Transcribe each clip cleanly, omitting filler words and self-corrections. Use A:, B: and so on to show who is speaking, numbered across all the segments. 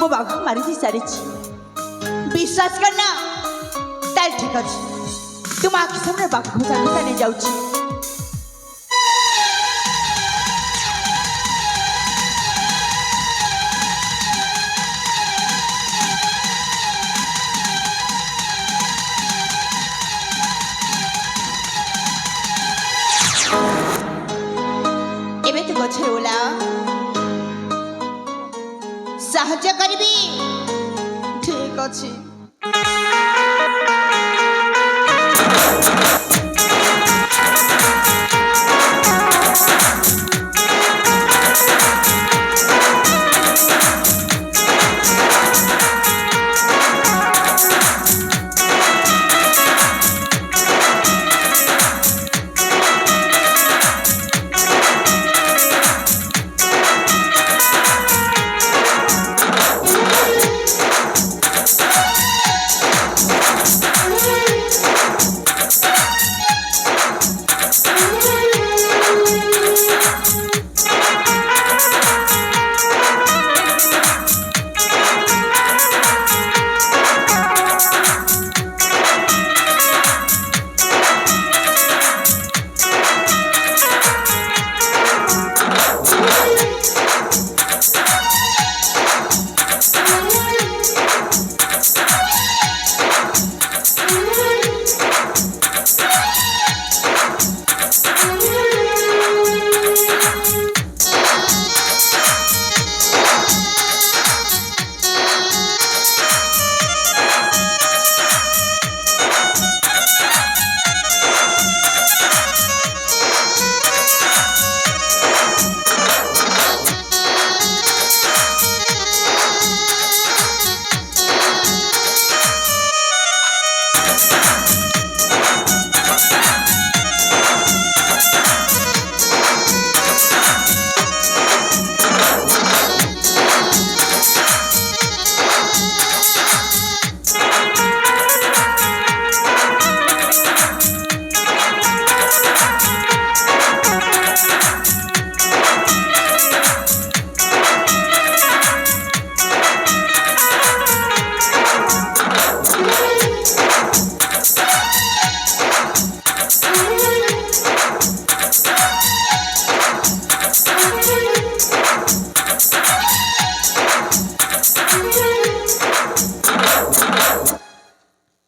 A: मो बाघ मारी दी सारी विश्वास करना ताल ठीक अच्छे तुम आखि सामने बाघ को जाने जाऊँ एबे तो गछे ओला साहाଯ୍य करबी ठीक अछि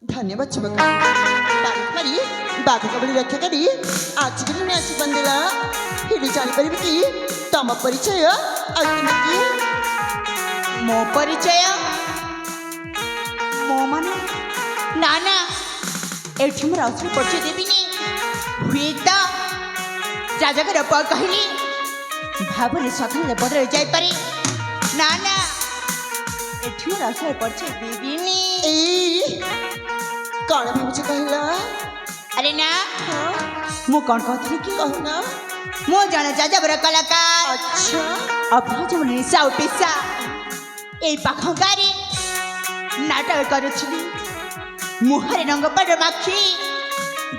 A: धन्यवाद चमका मारी बाघ कबड़ी रक्षा करी आज के दिन आसी बंदेला हिडी जानी परिबे की तम परिचय अल्टीमेटली मो परिचय मो माने नाना एठी मोर असली परिचय देबिनी हुईता राजागर प कहली भाबने सथले बदल जाय पारे नाना एठी मोर असली परिचय देबिनी कौन भी मुझे कहला अरे ना मु कौन कहती कि कहना मु जाने जाजा बड़ा कलाकार अच्छा अब जो निशा उपिसा ए पाखंगारी नाटक करूछली मुहरे रंग पड़ माखी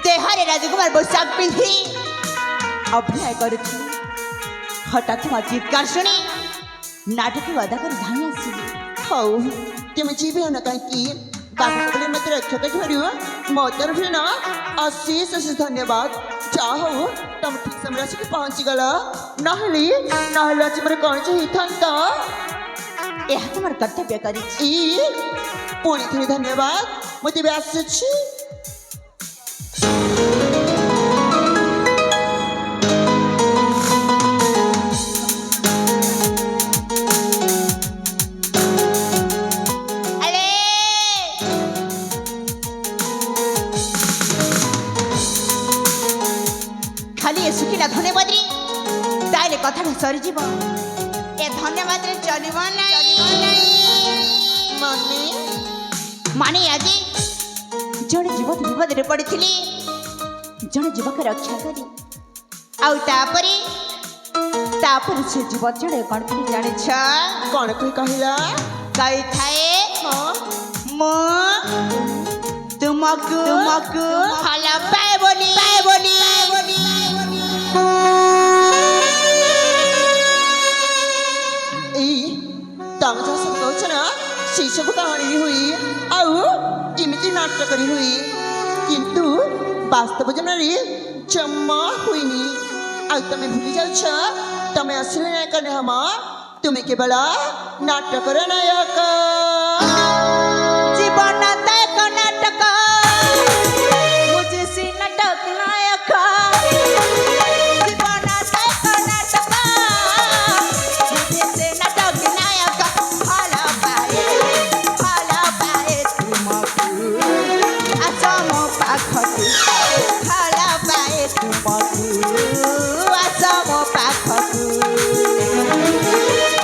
A: देहारे राजकुमार पोशाक पिंधि अभिनय करूछली हठात तुम चित्कार शुणी नाटक अदा कर धाई आसिली हौ तुम जीवे न कहीं बाघ मत रक्षा कर मो तरफ ना अशेष अशेष धन्यवाद चाहो तुम ठीक समय आसिक पहुँची गला नहली नहले आज मोर कौन चाहिए था यह तुम कर्तव्य करी पुणी थी धन्यवाद मुझे आस खाली सुखिला धन्यवाद ताइले कथा सरी जीव ए धन्यवाद चलिब माने माने आज जड़े जीवक विपद रे पड़ी जड़े जीवक रक्षा करी आउ तापर से जीव जड़े कौन करी जाने कौन कोई कहला कही थाए मो तुमको भला पाए बोली तम जा सब कहछ ना
B: नाटक करी हुई किंतु वास्तव जन्मरे जम्मा हुईनी आ तमे भूली जाउछ तमे असली नायक नहीं हम तुम केवल नाटकर नायक
A: जीवन तक नाटक मुझे सी नाटक नायक जीवन तक नाटक मुझे से नाटक नायक भाला पाए तुमको असम पाखकु भाला पाए तुमको असम पाखकु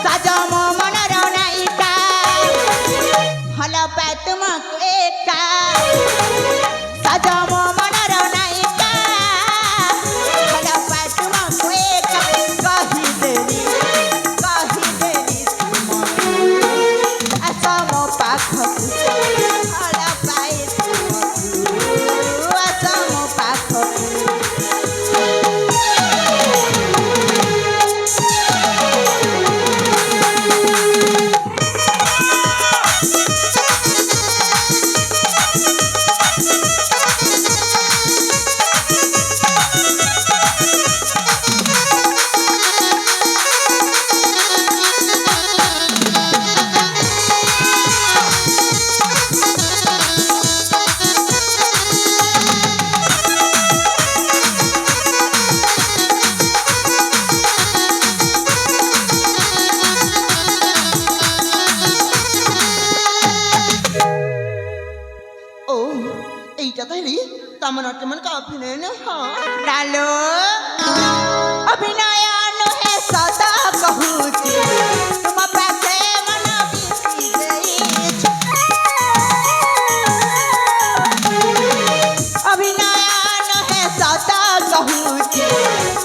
A: सजम मनर नायिका भाला पाए तुमको एका सजम मनर नायिका भाला पाए तुमको एका कही देली तुमको असम पाखकु भाला पाए तुमको असम पाखकु
B: ओ এইটা তাইলি তামন অটমন का अभिनय न हां
A: डालो अभिनय नुहे सदा कहूची तुम पासे मन बीती गई अभिनय नुहे सदा कहूची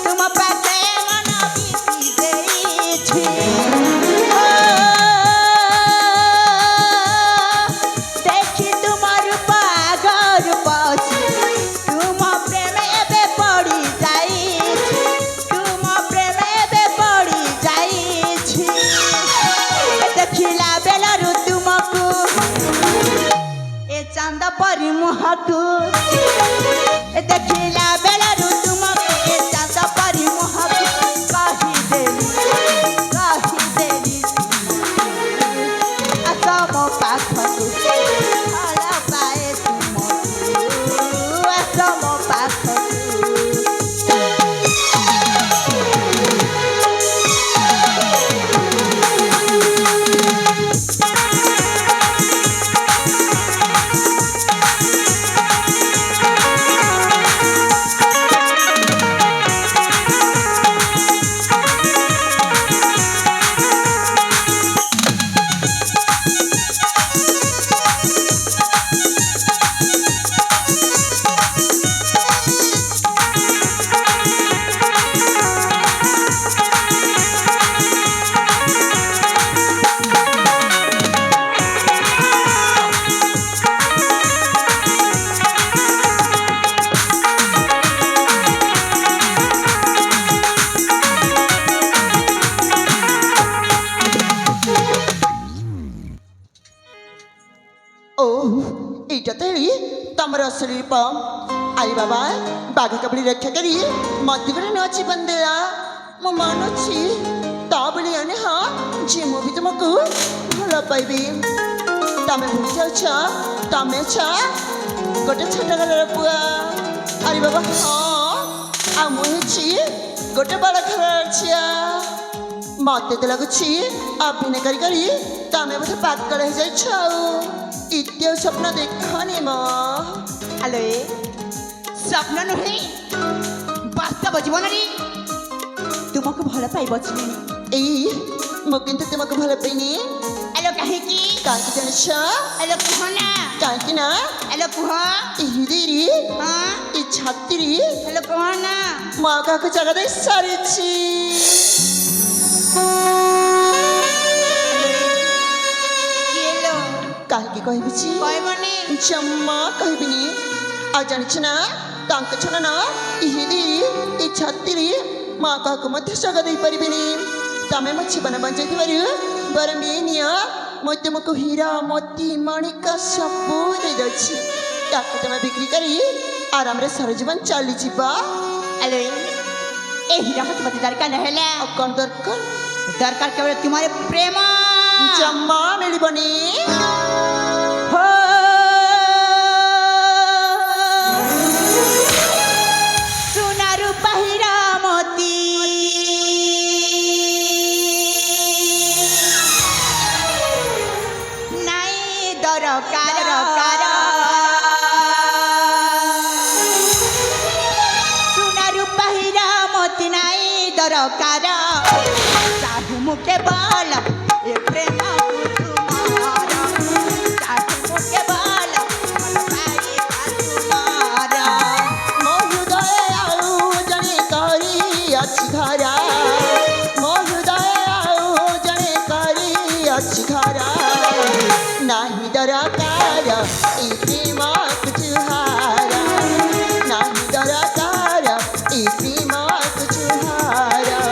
A: तुम पासे मन बीती गई छी देखी तुम्हार पागर पाछी तुम प्रेम एबे पड़ी जाई तुम प्रेम एबे पड़ी जाई देखिला बेलारू तुमको ए चांद परी मुहकु देखिला बेलारू तुमको ए चांद परी मुहकु कही देली असम पाखकु भाला पाए तुमको असम पाखकु
B: ओ এইটা তাইলি तमर असली रूप आई बाबा बाघ कबड़ी रक्षा करी मत करे नाची बंदेया मो मानुची ता बोली आने हां जे मो भी तुमको भला पाइबी तमे भूली जाउछ तमे छा गोटे छोटा घर पुआ अरे बाबा हां आ मुची गोटे बड़ा घर छिया मते तो लगुची अभिनय करी करी तमे बोधे पागल हो जाइछ इत्य स्वप्न देखनी म
A: आलो स्वप्न नुहे वास्तव जीवन रे तुमको भल पाई बचनी
B: एई मो किंतु तुमको भल पैनी
A: आलो काहे की
B: काहे जानछ
A: आलो कहना
B: काहे ना
A: आलो कह
B: ई हृदयरी
A: हां
B: ई छातीरी
A: आलो कहना
B: मा काको जगह दे सारीची
A: केलो
B: काहे की कहबिची
A: कहबनी
B: जम्मा कहबिनी आ जानछ ना तांक छना ना ई हृदयरी ई छातीरी मा काको मध्य जगह दे परिबिनी तमे म जीवन बंजैति बारू बरम निया म तुमको हीरा मोती मणिका सब दे दछि ତାକୁ ତମେ ବିକ୍ରି କରି ଆରାମରେ ସାରା ଜୀବନ ଚାଲିଯିବ।
A: ଆଲୋ ଏ ହୀରା ମତେ ଦରକାର ନହେଲା।
B: ଆଉ କ'ଣ ଦରକାର?
A: ଦରକାର କେବଳ ତୁମର ପ୍ରେମ।
B: ଜମା ମିଳିବନି।
A: हो सुना रूपा हीरा मोती नाई दरकार सुना रूपा हीरा मोती नाई दरकार चाहू मुके बाल ये प्रेम
B: नाही दरकार ई प्रेम तुझहारा, नाही दरकार ई प्रेम तुझहारा।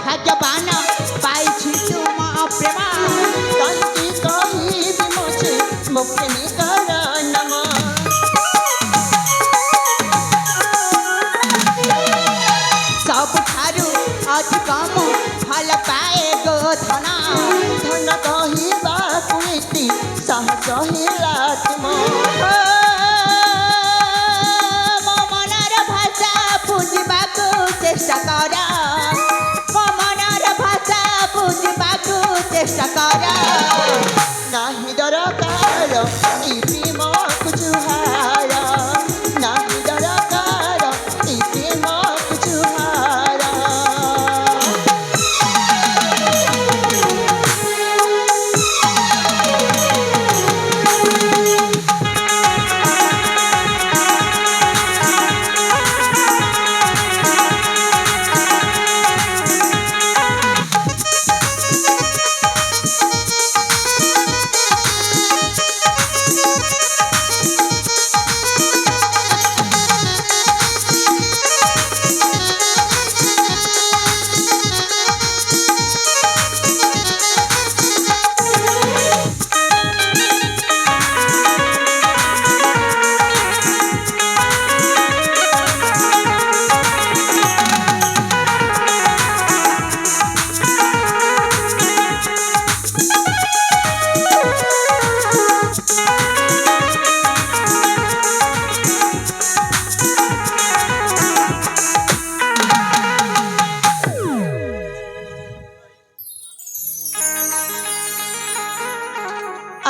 A: भाग्यवान पाइछि तुम प्रेम
B: काहे कहि बिमोचे मुक्ति निकरानम।
A: सबठारु अधिकम भल पाए गो धन
B: धन कहिबा कुइति साहस हिला तुम।
A: मो मनर भाषा बुझिबाकु चेष्टा कर चेष्टा कर
B: नाही दरकार ई प्रेम तुझहारा, नाही दरकार ई प्रेम तुझहारा।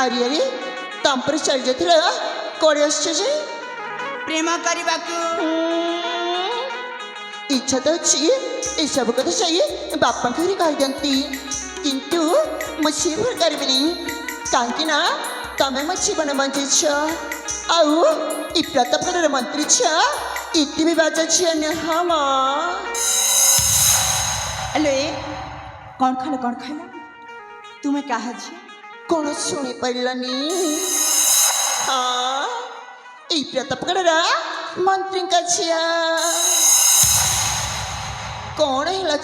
B: अरे अरे तम पर चल जाते कौड़े आसছে যে
A: प्रेम करबाकू
B: इच्छा तो अच्छी ये सब कथा चाहिए बापा घर कही दिखती किंतु मुझे भर कर कहीं ना तमें मो जीवन बंचे आउ इ प्रतापगढ़ मंत्री इति भी बाजा छे हम।
A: अरे कौन खाला तुम्हें कहा जी
B: कौन शुणी पारानी। हाँ ये प्रतापगढ़ मंत्री का झिया कौन है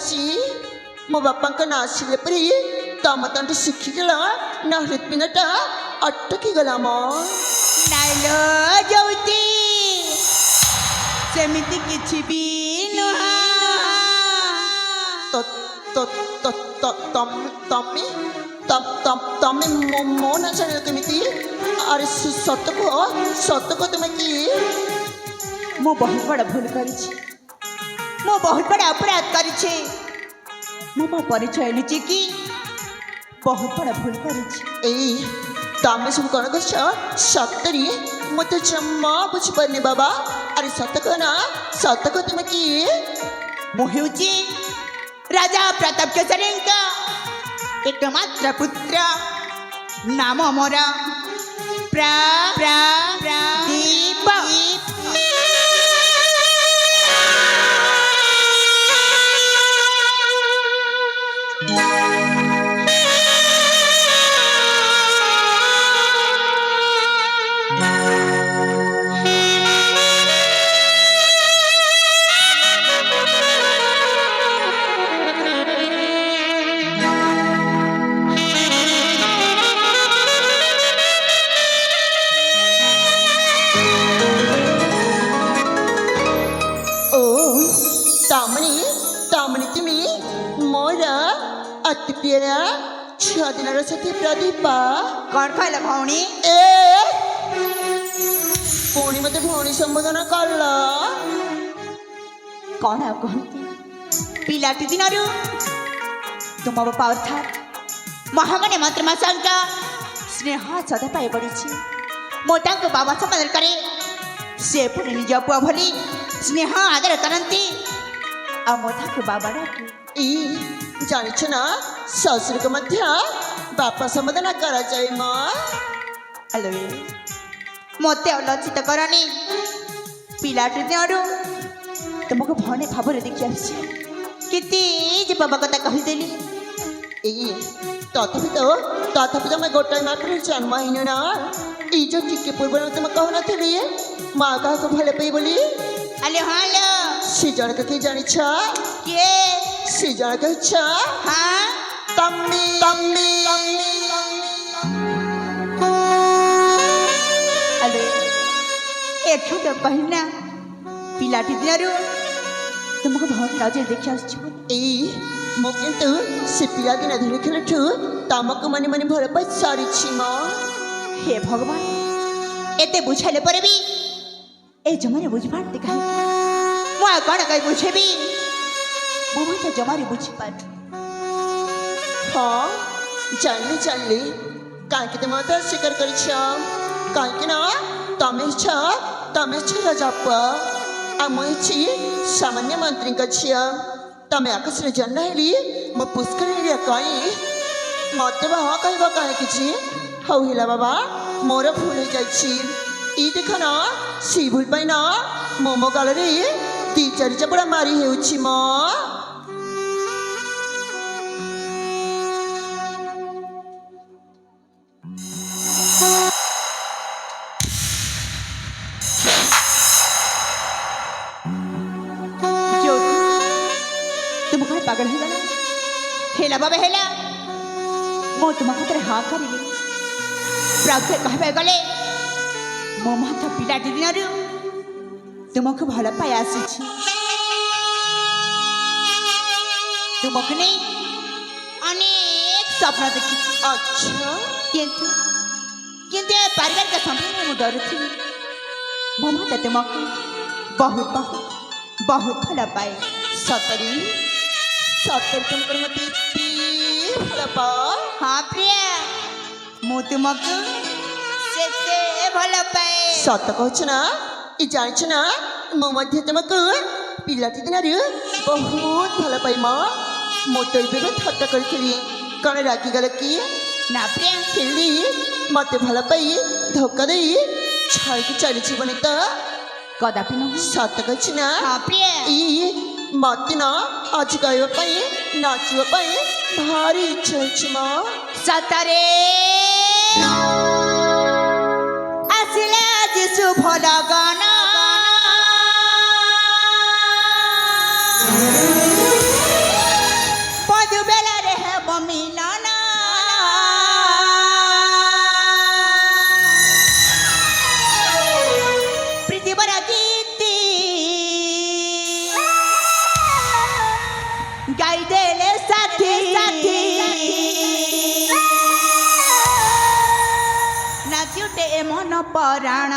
B: मो बापा ना आसिले परी तम तंटे शिखिगला ना हृदपिंडटा अटकीगला मो
A: नाइलो जौती सेमिति किछि भी नुहा
B: तो तो तो तो तम्मी तम्मी मो ना जाने केमिति अरे सत को तुम्हें की
A: मो बहुत बड़ा भूल करी ମୁଁ ବହୁତ ବଡ଼ ଅପରାଧ କରିଛି। ମୁଁ ମୋ ପରିଚୟ ଲୁଚିକି ବହୁତ ବଡ଼ ଭୁଲ କରିଛି।
B: ଏଇ ତମେ ସବୁ କ'ଣ କରୁଛ? ସତରେ ମୁଁ ତ ଜମା ବୁଝିପାରୁନି ବାବା। ଆରେ ସତ କହନା, ସତ କହ ତୁମେ କିଏ?
A: ମୁଁ ହେଉଛି ରାଜା ପ୍ରତାପ କେଶରୀଙ୍କ एकमात्र पुत्र। नाम मोर प्रदीप।
B: अति प्रिया छदिनर साथी प्रदीप
A: कौन कहला भौणी?
B: ए पुणी मते भौणी संबोधन करला
A: कौन आ कहती पिलाटी दिनरु तुम बापा अर्थात महागणे मात्र मासांका स्नेह सदा पाई पड़िछि। मोटा को बाबा समादर करे से पुणी निज पुआ भली स्नेह आदर करती आ मोटा को बाबा डाके
B: ई जानिछ ना ससुर को मध्य बापा संबोधन करा जाय मां।
A: हेलो मते अलचित करनी पिलाटी दिनरु तुमको भने भावरे देखि आछि किति जे बाबा कथा कहि देली।
B: ए तथापि तो मैं गोटाई मात्र जन्म हिन ना ई जो टिके पूर्व तुम कहना थली मां का को भले पई बोली।
A: हेलो हेलो
B: सी जण के जानिछ
A: के
B: सी जण के छ
A: हां
B: तम्मी तम्मी
A: अरे एठू तो पहिना पिलाटी दिनरु तुमको बहुत राजे देखि आछि।
B: ए मो किंतु से पिला दिन धरे खेलठु तमको मने मने भर पाई सारी छी मां।
A: हे भगवान एते बुझाले पर भी ए जमाने बुझबाते काहे मो कोन कहि बुझेबी मो मते जमारे बुझी पात।
B: हाँ जानली काहे तुम तो स्वीकार करिछ काहे ना तमे छ राजाप्पा आ मुई छी सामान्य मंत्री का छिया तमे आकाश रे जन्म हेली मो पुष्कर रे कई मते बा कहबा काहे किछि हौ हिला बाबा मोर भूल हो जाइछि। ई देखो ना सी भूल पाई ना मोमो गाल रे दी चारि चपड़ा मारी हेउछि मां।
A: पागल हो गला हेला बाबा हेला मो तुम खतर हाँ करिली प्राप्त कहबे गले मो माथा पिलाटी दिनरु तुमको भल पाई आसीछि। तुमको नहीं अनेक स्वप्न देखी।
B: अच्छा
A: किंतु पारिवारिक संबंध में डरुथी मो माता तुमको बहुत बहुत बहुत भल पाए।
B: सतरी सतर तुमको मते भल पा।
A: हाँ प्रिया मु तुमको सेते भल पाए।
B: सत कहछ ना ई जानिछ ना मो मध्य तुमको पिलाटी दिनरु बहुत भल पाई मां। मो तो इबे ठट्टा करथली कण रागी गल की
A: ना प्रिया
B: खेली मते भल पाई धोखा देई छाई के चली जीवन त
A: कदापि न
B: सत कहछ ना।
A: हाँ प्रिया
B: ई मते ना आज गाइबा पाई नाचिबा पाई भारी इच्छा अछि मां।
A: सतरे आसिला जे शुभ लगन पदु बेला रे हेब मिलन प्रीति बरा गीती गाई देले साथी नाचुटे मन पराण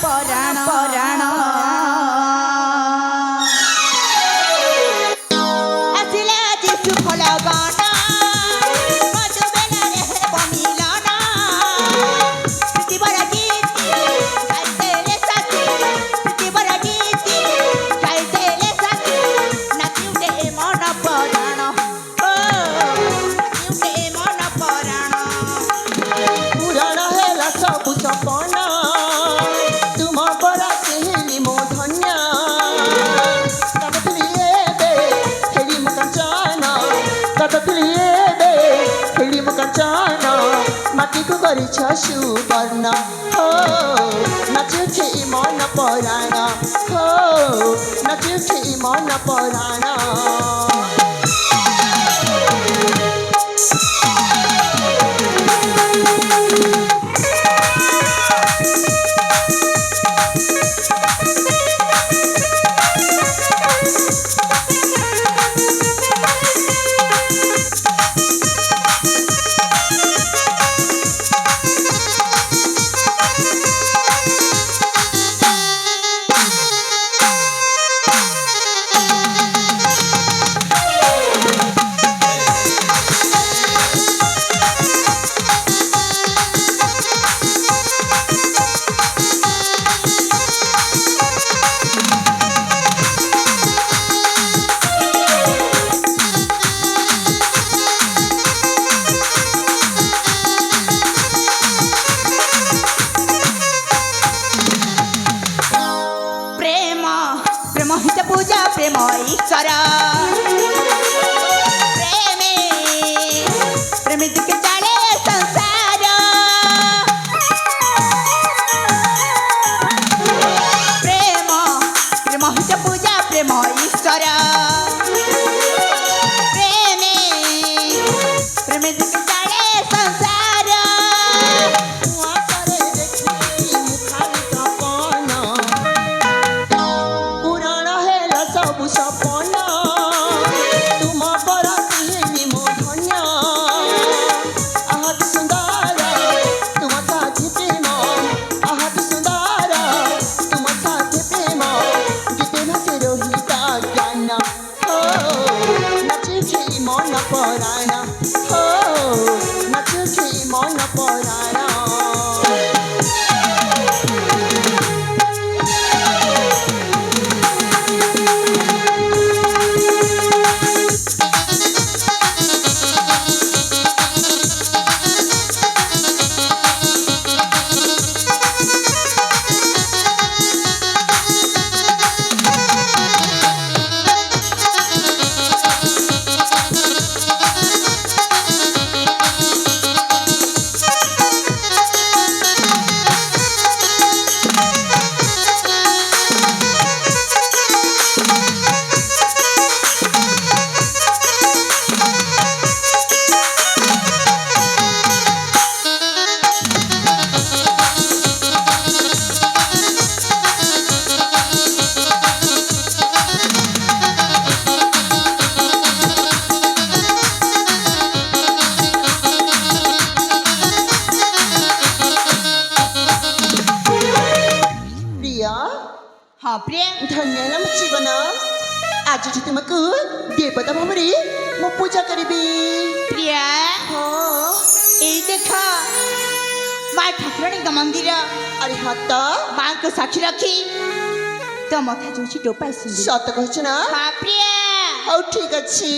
A: ପରାଣ ଆସିଲା ଆଜି ସୁଫଳ ଗଣ ମଧୁବେଳରେ ହେବ ମିଳନ ପ୍ରୀତିବର ଗୀତି ଗାଇଦେଲେ ସାଥୀ ପ୍ରୀତିବର ଗୀତି ଗାଇଦେଲେ ସାଥୀ ନାଚି ଉଠେ ଏ ମନ ପରାଣ ଓ ନାଚି ଉଠେ ଏ ମନ ପରାଣ
B: ପୁରାଣ ହେଲା ସବୁ ସପନ ତୁମ ପରା କେହିନି ମୋ ଧନ୍ୟ ତପଥିଲି ଏବେ ଖେଳି ମୁଁ କାଞ୍ଚନ ତପଥିଲି ଏବେ ଖେଳି ମୁଁ କାଞ୍ଚନ ମାଟିକୁ କରିଛ ସୁବର୍ଣ୍ଣ ହୋ ନାଚୁଛି ମନ ପରାଣ ହୋ ନାଚୁଛି ମନ ପରାଣ
A: প্রেম হিতে পূজা প্রেম ঈশ্বর প্রেমে প্রেমে দিকে চালে সংসার প্রেম প্রেম হিতে পূজা প্রেম ঈশ্বর প্রেমে প্রেমে দিকে চালে সংসার
B: পরাণ হো নাচুছি মন পরাণ
A: ହଁ ପ୍ରିୟା
B: ଧନ୍ୟ ହେଲା ମୋ ଜୀବନ ଆଜିଠୁ ତୁମକୁ ଦେବତା ଭାବରେ ମୁଁ ପୂଜା କରିବି
A: ପ୍ରିୟା
B: ହଁ
A: ଏଇ ଦେଖ ମା ଠାକୁରାଣୀଙ୍କ ମନ୍ଦିର
B: ଆରେ ହାତ
A: ମାଙ୍କୁ ସାକ୍ଷୀ ରଖି ତ ମଥା ଯୋଉଛି ଟୋପା ସିନ୍ଦୁର
B: ସତ କହୁଛ ନା
A: ହଁ ପ୍ରିୟା
B: ହଉ ଠିକ ଅଛି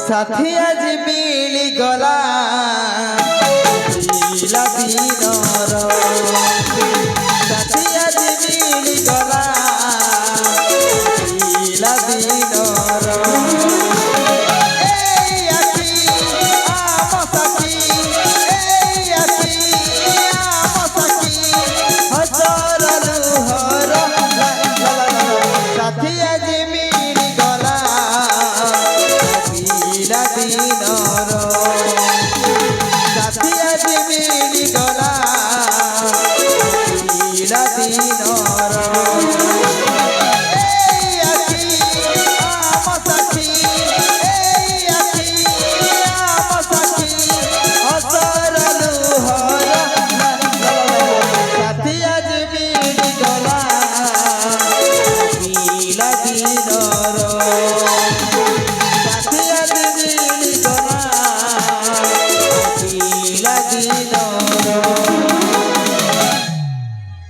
C: ସାଥୀ ଆଜି ମିଳିଗଲା ପିଲା ଦିନର ସାଥୀ ଆଜି ମିଳିଗଲା ପିଲା ଦିନର ଏଇ ଆଖି ଆମ ସାଥୀ ଏଇ ଆଖି ଆମ ସାଥୀ ହସର ଲୁହର ସାଥୀ ଆଜି ମିଳିଗଲା ପିଲା ଦିନର ସାଥୀ ଆଜି ମିଳିଗଲା ପିଲା ଦିନର ଏଇ ଆଖି ଆମ ସାଥୀ ଏଇ ଆଖି ଆମ ସାଥୀ ହସର ଲୁହର ସାଥୀ ଆଜି ଦିନର